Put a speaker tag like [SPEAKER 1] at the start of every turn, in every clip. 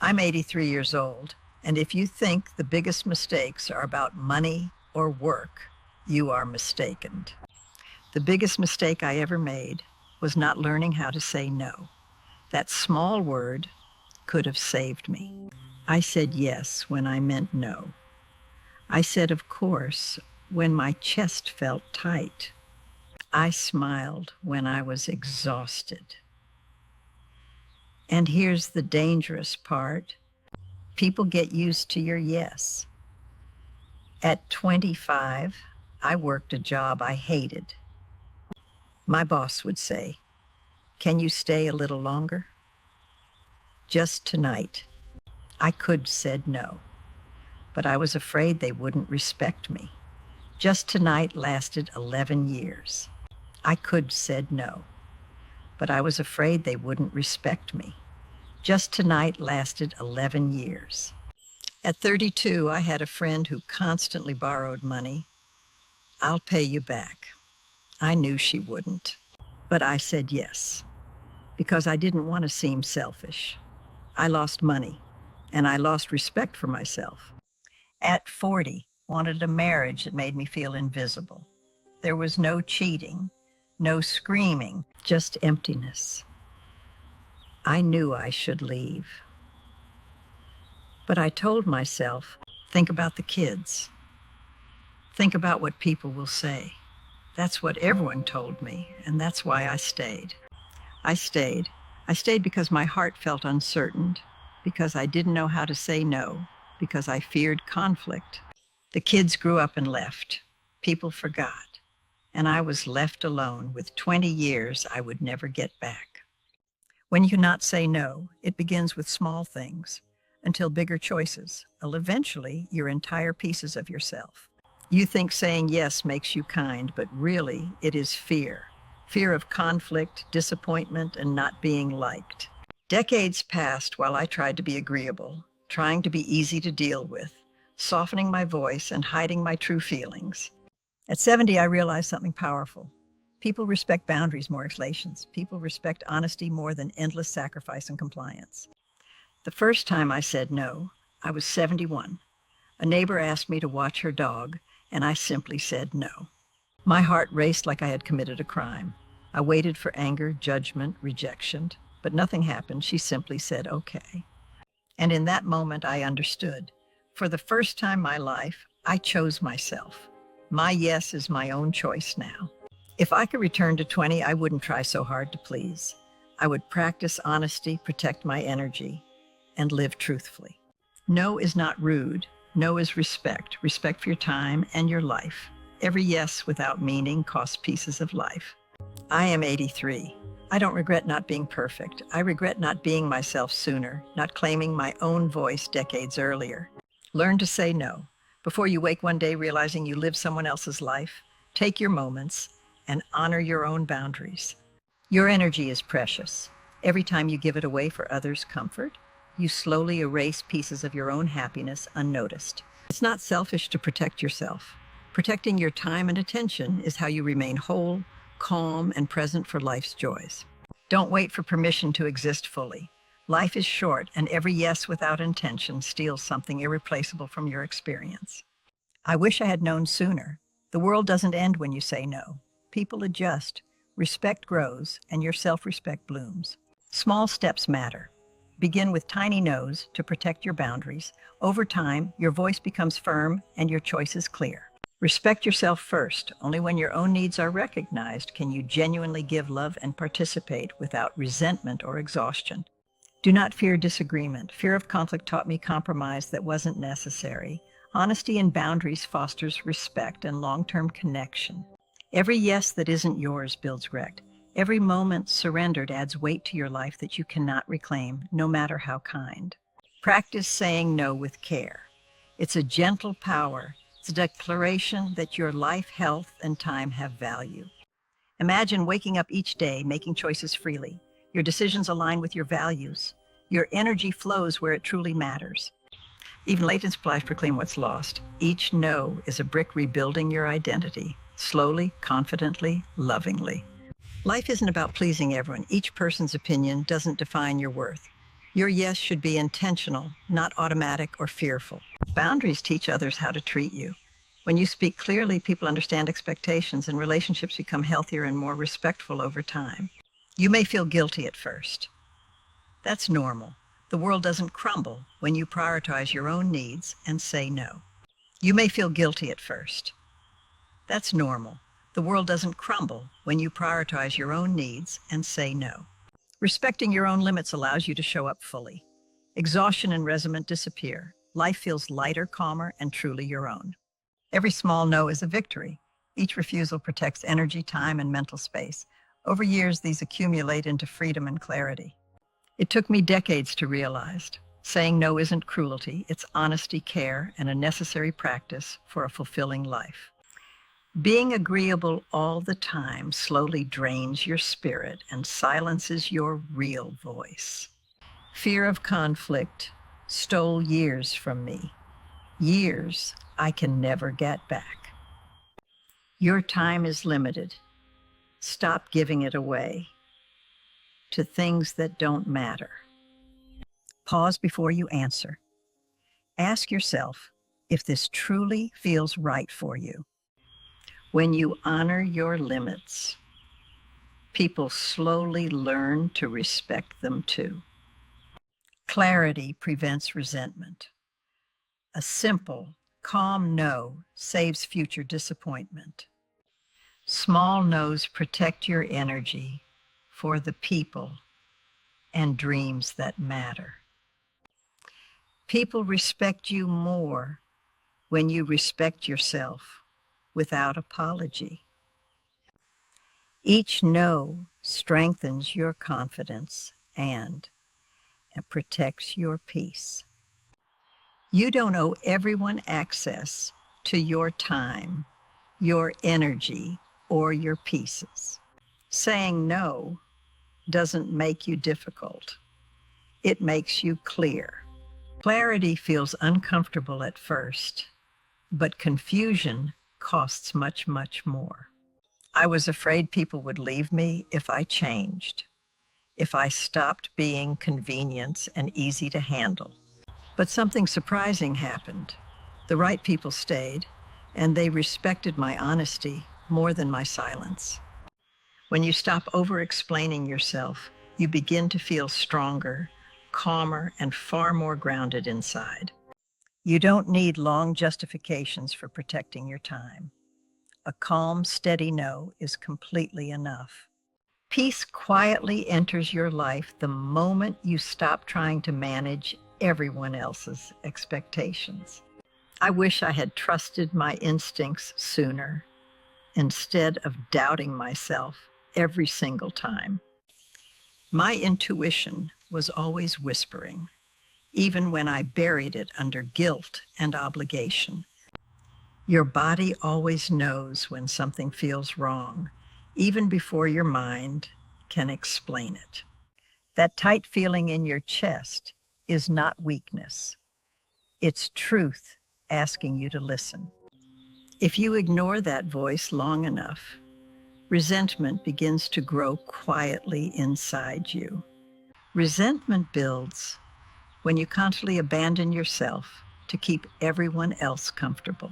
[SPEAKER 1] I'm 83 years old, and if you think the biggest mistakes are about money or work, you are mistaken. The biggest mistake I ever made was not learning how to say no. That small word could have saved me. I said yes when I meant no. I said, of course, when my chest felt tight. I smiled when I was exhausted. And here's the dangerous part. People get used to your yes. At 25, I worked a job I hated. My boss would say, "Can you stay a little longer?" Just tonight. I could have said no, but I was afraid they wouldn't respect me. Just tonight lasted 11 years. I could have said no, but I was afraid they wouldn't respect me. Just tonight lasted 11 years. At 32, I had a friend who constantly borrowed money. "I'll pay you back." I knew she wouldn't, but I said yes, because I didn't want to seem selfish. I lost money, and I lost respect for myself. At 40, wanted a marriage that made me feel invisible. There was no cheating, no screaming, just emptiness. I knew I should leave. But I told myself, think about the kids. Think about what people will say. That's what everyone told me, and that's why I stayed. I stayed. I stayed because my heart felt uncertain, because I didn't know how to say no, because I feared conflict. The kids grew up and left. People forgot. And I was left alone with 20 years I would never get back. When you cannot say no, it begins with small things until bigger choices, until eventually your entire pieces of yourself. You think saying yes makes you kind, but really it is fear. Fear of conflict, disappointment, and not being liked. Decades passed while I tried to be agreeable, trying to be easy to deal with, softening my voice and hiding my true feelings. At 70, I realized something powerful. People respect boundaries more than explanations. People respect honesty more than endless sacrifice and compliance. The first time I said no, I was 71. A neighbor asked me to watch her dog, and I simply said no. My heart raced like I had committed a crime. I waited for anger, judgment, rejection, but nothing happened. She simply said, okay. And in that moment, I understood. For the first time in my life, I chose myself. My yes is my own choice now. If I could return to 20, I wouldn't try so hard to please. I would practice honesty, protect my energy, and live truthfully. No is not rude. No is respect. Respect for your time and your life. Every yes without meaning costs pieces of life. I am 83. I don't regret not being perfect. I regret not being myself sooner, not claiming my own voice decades earlier. Learn to say no. Before you wake one day realizing you live someone else's life, take your moments and honor your own boundaries. Your energy is precious. Every time you give it away for others' comfort, you slowly erase pieces of your own happiness unnoticed. It's not selfish to protect yourself. Protecting your time and attention is how you remain whole, calm, and present for life's joys. Don't wait for permission to exist fully. Life is short, and every yes without intention steals something irreplaceable from your experience. I wish I had known sooner. The world doesn't end when you say no. People adjust, respect grows, and your self-respect blooms. Small steps matter. Begin with tiny no's to protect your boundaries. Over time, your voice becomes firm and your choices clear. Respect yourself first. Only when your own needs are recognized can you genuinely give love and participate without resentment or exhaustion. Do not fear disagreement. Fear of conflict taught me compromise that wasn't necessary. Honesty and boundaries fosters respect and long-term connection. Every yes that isn't yours builds respect. Every moment surrendered adds weight to your life that you cannot reclaim, no matter how kind. Practice saying no with care. It's a gentle power. It's a declaration that your life, health, and time have value. Imagine waking up each day, making choices freely. Your decisions align with your values. Your energy flows where it truly matters. Even latent supplies proclaim what's lost. Each no is a brick rebuilding your identity, slowly, confidently, lovingly. Life isn't about pleasing everyone. Each person's opinion doesn't define your worth. Your yes should be intentional, not automatic or fearful. Boundaries teach others how to treat you. When you speak clearly, people understand expectations and relationships become healthier and more respectful over time. You may feel guilty at first. That's normal. The world doesn't crumble when you prioritize your own needs and say no. You may feel guilty at first. That's normal. The world doesn't crumble when you prioritize your own needs and say no. Respecting your own limits allows you to show up fully. Exhaustion and resentment disappear. Life feels lighter, calmer, and truly your own. Every small no is a victory. Each refusal protects energy, time, and mental space. Over years, these accumulate into freedom and clarity. It took me decades to realize saying no isn't cruelty, it's honesty, care, and a necessary practice for a fulfilling life. Being agreeable all the time slowly drains your spirit and silences your real voice. Fear of conflict stole years from me, years I can never get back. Your time is limited. Stop giving it away to things that don't matter. Pause before you answer. Ask yourself if this truly feels right for you. When you honor your limits, people slowly learn to respect them too. Clarity prevents resentment. A simple, calm no saves future disappointment. Small no's protect your energy for the people and dreams that matter. People respect you more when you respect yourself without apology. Each no strengthens your confidence and protects your peace. You don't owe everyone access to your time, your energy, or your pieces. Saying no doesn't make you difficult. It makes you clear. Clarity feels uncomfortable at first, but confusion costs much, much more. I was afraid people would leave me if I changed, if I stopped being convenience and easy to handle. But something surprising happened. The right people stayed, and they respected my honesty more than my silence. When you stop over-explaining yourself, you begin to feel stronger, calmer, and far more grounded inside. You don't need long justifications for protecting your time. A calm, steady no is completely enough. Peace quietly enters your life the moment you stop trying to manage everyone else's expectations. I wish I had trusted my instincts sooner instead of doubting myself every single time. My intuition was always whispering, even when I buried it under guilt and obligation. Your body always knows when something feels wrong, even before your mind can explain it. That tight feeling in your chest is not weakness. It's truth asking you to listen. If you ignore that voice long enough, resentment begins to grow quietly inside you. Resentment builds when you constantly abandon yourself to keep everyone else comfortable.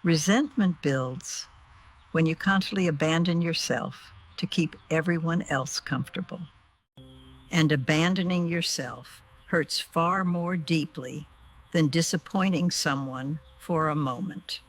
[SPEAKER 1] Resentment builds when you constantly abandon yourself to keep everyone else comfortable. And abandoning yourself hurts far more deeply than disappointing someone for a moment.